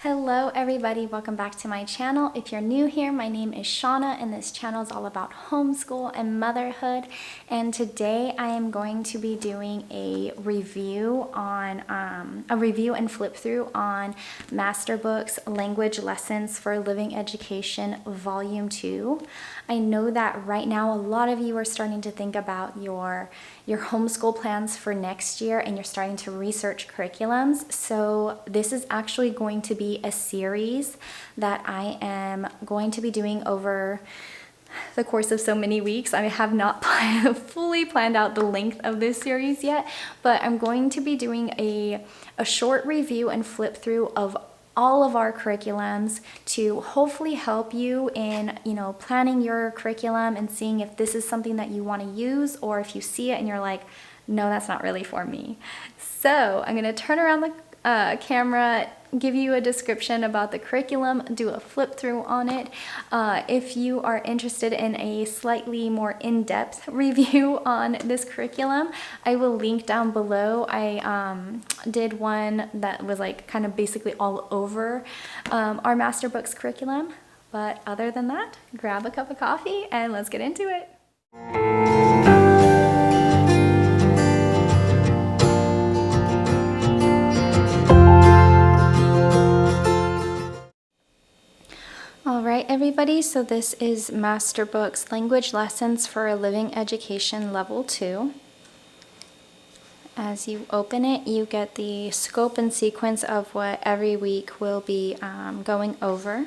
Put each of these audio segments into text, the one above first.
Hello everybody, welcome back to my channel. If you're new here, my name is Shauna and this channel is all about homeschool and motherhood. And today I am going to be doing a review and flip through on Masterbooks Language Lessons for Living Education Volume 2. I know that right now a lot of you are starting to think about your homeschool plans for next year and you're starting to research curriculums. So this is actually going to be a series that I am going to be doing over the course of so many weeks. I have not fully planned out the length of this series yet, but I'm going to be doing a short review and flip through of all of our curriculums to hopefully help you in, planning your curriculum and seeing if this is something that you want to use, or if you see it and you're like, no, that's not really for me. So I'm going to turn around the camera, give you a description about the curriculum, do a flip through on it. If you are interested in a slightly more in-depth review on this curriculum, I will link down below. I did one that was like kind of basically all over our Masterbooks curriculum. But other than that, grab a cup of coffee and let's get into it. Alright everybody, so this is Masterbooks Language Lessons for a Living Education Level 2. As you open it, you get the scope and sequence of what every week we'll be going over.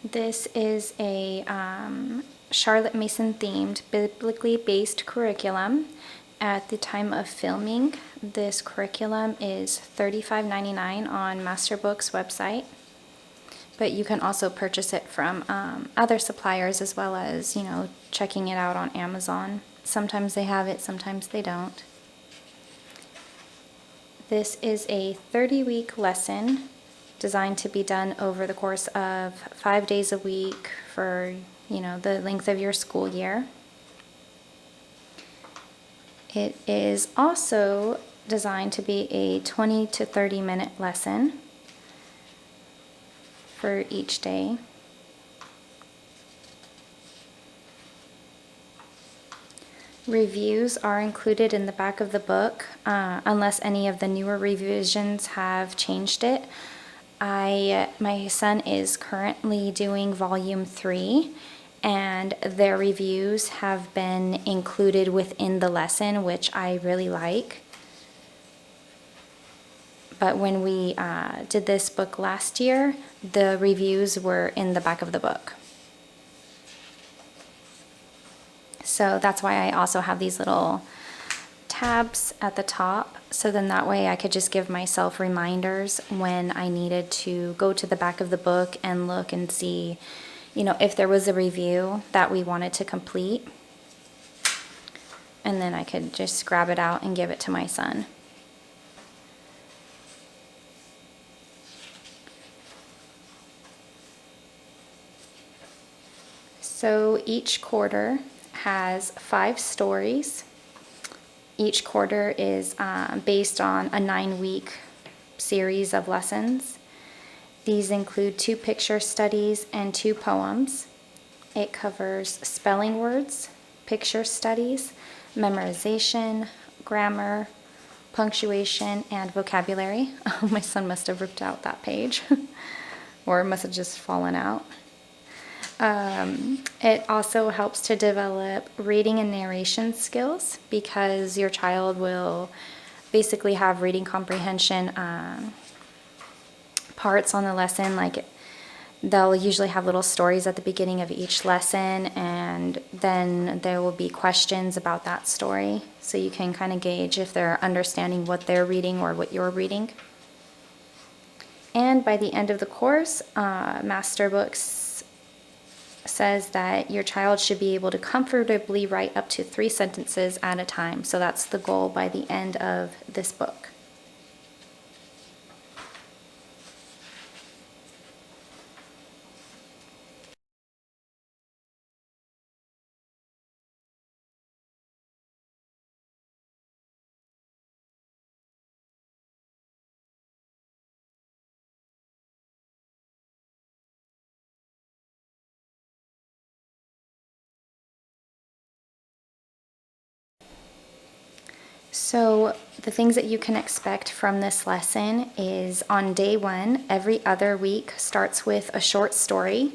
This is a Charlotte Mason themed, biblically based curriculum. At the time of filming, this curriculum is $35.99 on Masterbooks website, but you can also purchase it from other suppliers, as well as, checking it out on Amazon. Sometimes they have it, sometimes they don't. This is a 30-week lesson designed to be done over the course of 5 days a week for, the length of your school year. It is also designed to be a 20 to 30 minute lesson for each day. Reviews are included in the back of the book, unless any of the newer revisions have changed it. My son is currently doing Volume 3. And their reviews have been included within the lesson, which I really like. But when we did this book last year, the reviews were in the back of the book. So that's why I also have these little tabs at the top. So then that way I could just give myself reminders when I needed to go to the back of the book and look and see, if there was a review that we wanted to complete, and then I could just grab it out and give it to my son. So each quarter has 5 stories. Each quarter is based on a 9-week series of lessons. These include 2 picture studies and 2 poems. It covers spelling words, picture studies, memorization, grammar, punctuation, and vocabulary. Oh, my son must have ripped out that page or it must have just fallen out. It also helps to develop reading and narration skills, because your child will basically have reading comprehension parts on the lesson. Like, they'll usually have little stories at the beginning of each lesson, and then there will be questions about that story, so you can kind of gauge if they're understanding what they're reading or what you're reading. And by the end of the course, Masterbooks says that your child should be able to comfortably write up to 3 sentences at a time. So that's the goal by the end of this book. So the things that you can expect from this lesson is on day 1, every other week starts with a short story.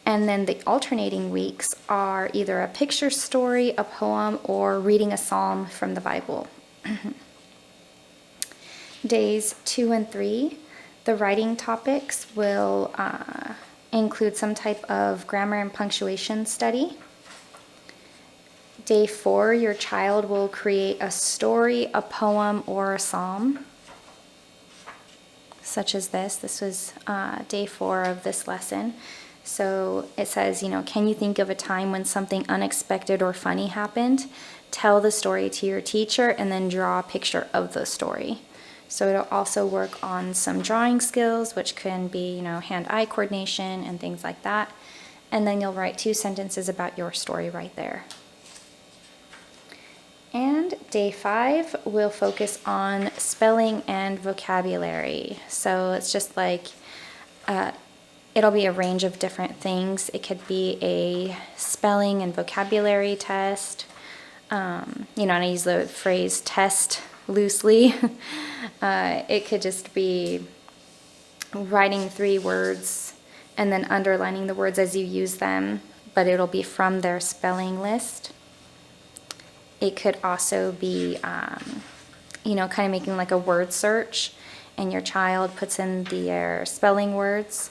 And then the alternating weeks are either a picture story, a poem, or reading a psalm from the Bible. Days 2 and 3, the writing topics will include some type of grammar and punctuation study. Day 4, your child will create a story, a poem, or a psalm, such as this. This was day 4 of this lesson. So it says, can you think of a time when something unexpected or funny happened? Tell the story to your teacher and then draw a picture of the story. So it'll also work on some drawing skills, which can be, hand-eye coordination and things like that. And then you'll write 2 sentences about your story right there. And day 5 will focus on spelling and vocabulary. So it's just like, it'll be a range of different things. It could be a spelling and vocabulary test. And I use the phrase test loosely. It could just be writing 3 words and then underlining the words as you use them, but it'll be from their spelling list. It could also be, kind of making like a word search, and your child puts in their spelling words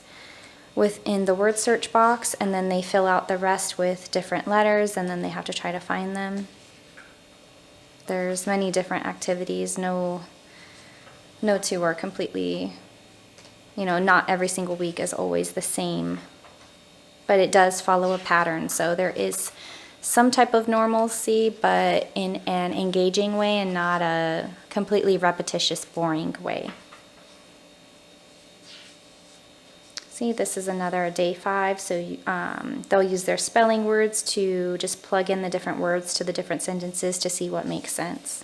within the word search box, and then they fill out the rest with different letters, and then they have to try to find them. There's many different activities. No 2 are completely, not every single week is always the same, but it does follow a pattern. So there is some type of normalcy, but in an engaging way and not a completely repetitious, boring way. See, this is another day 5, so they'll use their spelling words to just plug in the different words to the different sentences to see what makes sense.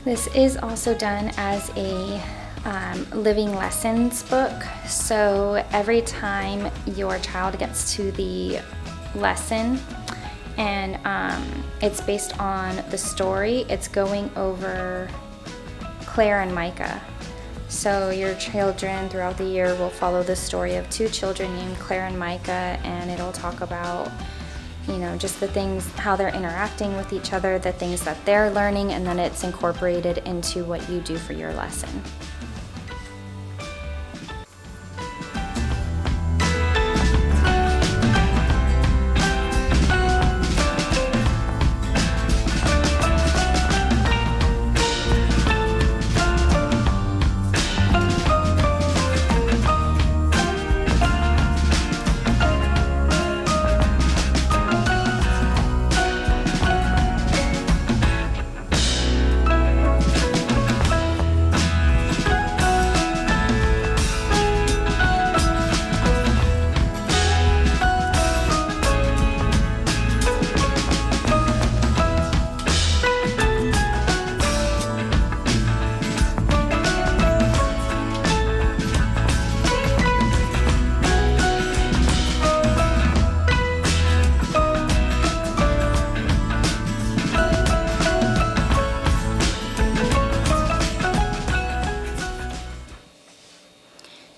This is also done as a living lessons book. So every time your child gets to the lesson and it's based on the story, it's going over Claire and Micah. So your children throughout the year will follow the story of 2 children named Claire and Micah, and it'll talk about just the things, how they're interacting with each other, the things that they're learning, and then it's incorporated into what you do for your lesson.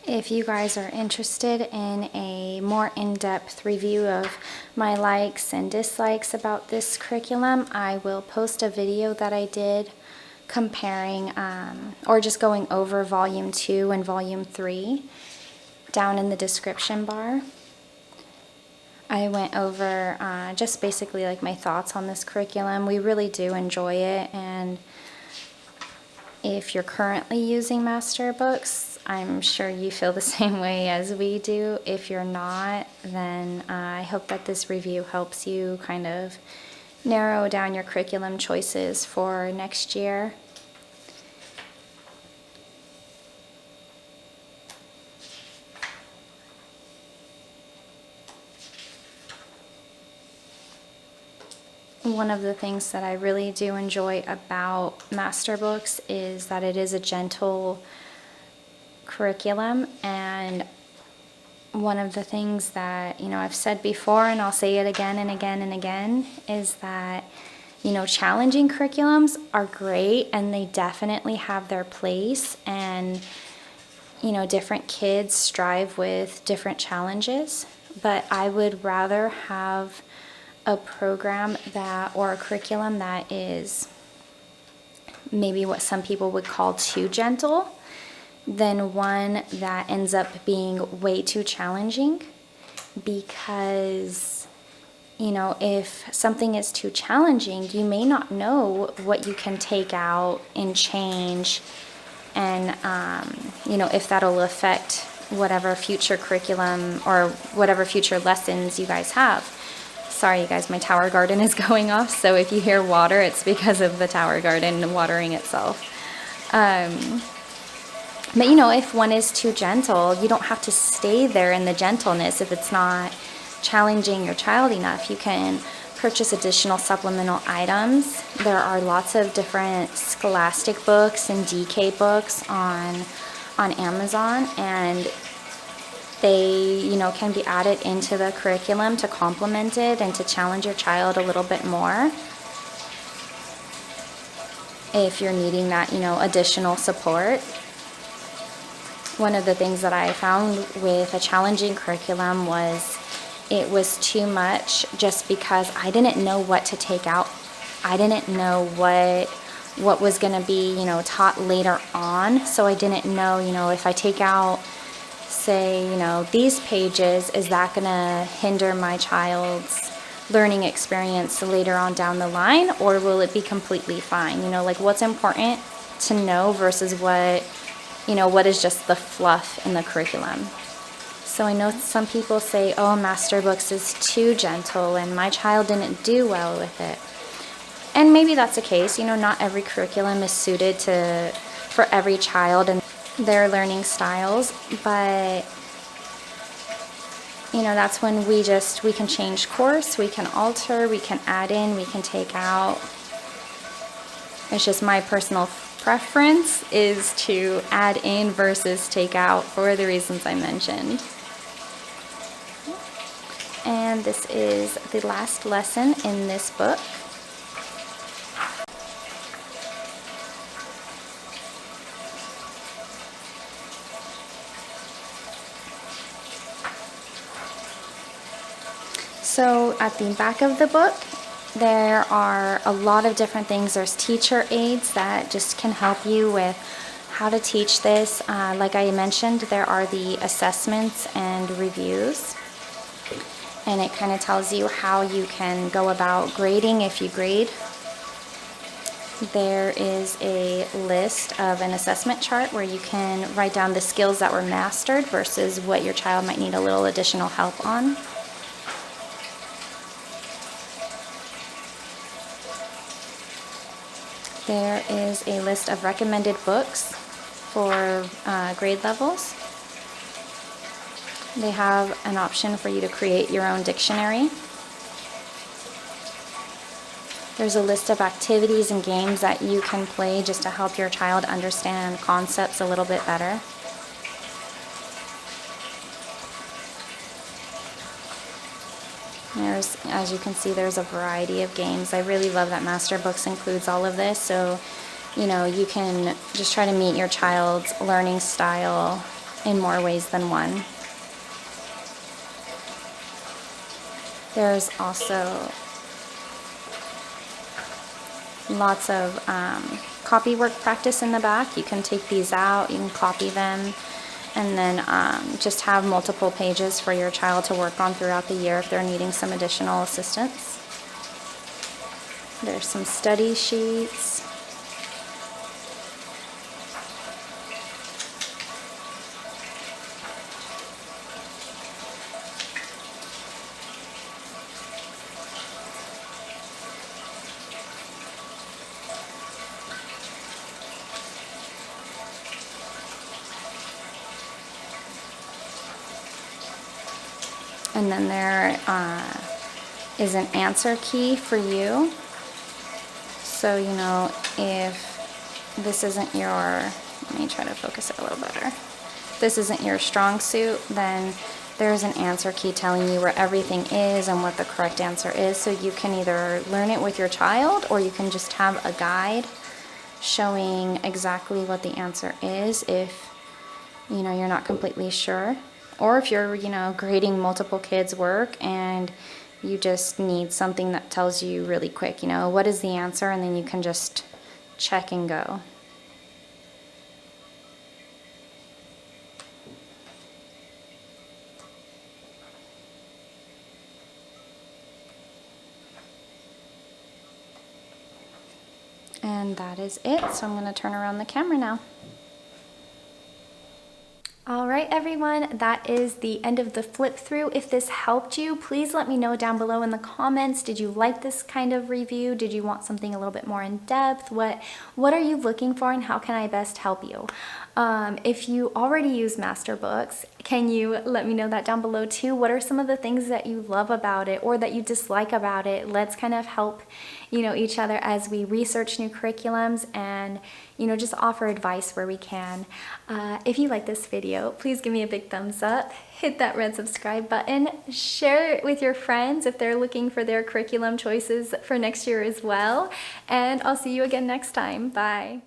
If you guys are interested in a more in-depth review of my likes and dislikes about this curriculum, I will post a video that I did comparing or just going over Volume 2 and Volume 3 down in the description bar. I went over just basically like my thoughts on this curriculum. We really do enjoy it, and if you're currently using Masterbooks, I'm sure you feel the same way as we do. If you're not, then I hope that this review helps you kind of narrow down your curriculum choices for next year. One of the things that I really do enjoy about Masterbooks is that it is a gentle curriculum, and one of the things that, I've said before, and I'll say it again and again and again, is that, challenging curriculums are great and they definitely have their place, and, different kids strive with different challenges, but I would rather have a program or a curriculum that is maybe what some people would call too gentle than one that ends up being way too challenging. Because, if something is too challenging, you may not know what you can take out and change, and, if that'll affect whatever future curriculum or whatever future lessons you guys have. Sorry, you guys, my tower garden is going off, so if you hear water, it's because of the tower garden watering itself. But, if one is too gentle, you don't have to stay there in the gentleness if it's not challenging your child enough. You can purchase additional supplemental items. There are lots of different Scholastic books and DK books on Amazon, and they, can be added into the curriculum to complement it and to challenge your child a little bit more if you're needing that, additional support. One of the things that I found with a challenging curriculum was it was too much just because I didn't know what to take out. I didn't know what was going to be, taught later on. So I didn't know, if I take out, say, these pages, is that going to hinder my child's learning experience later on down the line, or will it be completely fine? Like what's important to know versus what is just the fluff in the curriculum. So I know some people say, oh, Masterbooks is too gentle and my child didn't do well with it. And maybe that's the case. Not every curriculum is suited for every child and their learning styles, but that's when we can change course, we can alter, we can add in, we can take out. It's just my personal preference is to add in versus take out for the reasons I mentioned. And this is the last lesson in this book. So at the back of the book, there are a lot of different things. There's teacher aids that just can help you with how to teach this. Like I mentioned, there are the assessments and reviews. And it kind of tells you how you can go about grading if you grade. There is a list of an assessment chart where you can write down the skills that were mastered versus what your child might need a little additional help on. There is a list of recommended books for grade levels. They have an option for you to create your own dictionary. There's a list of activities and games that you can play just to help your child understand concepts a little bit better. As you can see, there's a variety of games. I really love that Masterbooks includes all of this, so you can just try to meet your child's learning style in more ways than one. There's also lots of copy work practice in the back. You can take these out, you can copy them, and then just have multiple pages for your child to work on throughout the year if they're needing some additional assistance. There's some study sheets. And then there is an answer key for you. So, you know, if this isn't your, let me try to focus it a little better. If this isn't your strong suit, then there's an answer key telling you where everything is and what the correct answer is. So you can either learn it with your child, or you can just have a guide showing exactly what the answer is if, you know, you're not completely sure. Or if you're, you know, grading multiple kids' work and you just need something that tells you really quick, you know, what is the answer, and then you can just check and go. And that is it. So I'm going to turn around the camera now. All right, everyone, that is the end of the flip through. If this helped you, please let me know down below in the comments. Did you like this kind of review? Did you want something a little bit more in depth? What are you looking for, and how can I best help you? If you already use Masterbooks, can you let me know that down below too? What are some of the things that you love about it or that you dislike about it? Let's kind of help, you know, each other as we research new curriculums and, you know, just offer advice where we can. If you like this video, please give me a big thumbs up, hit that red subscribe button, share it with your friends if they're looking for their curriculum choices for next year as well. And I'll see you again next time. Bye.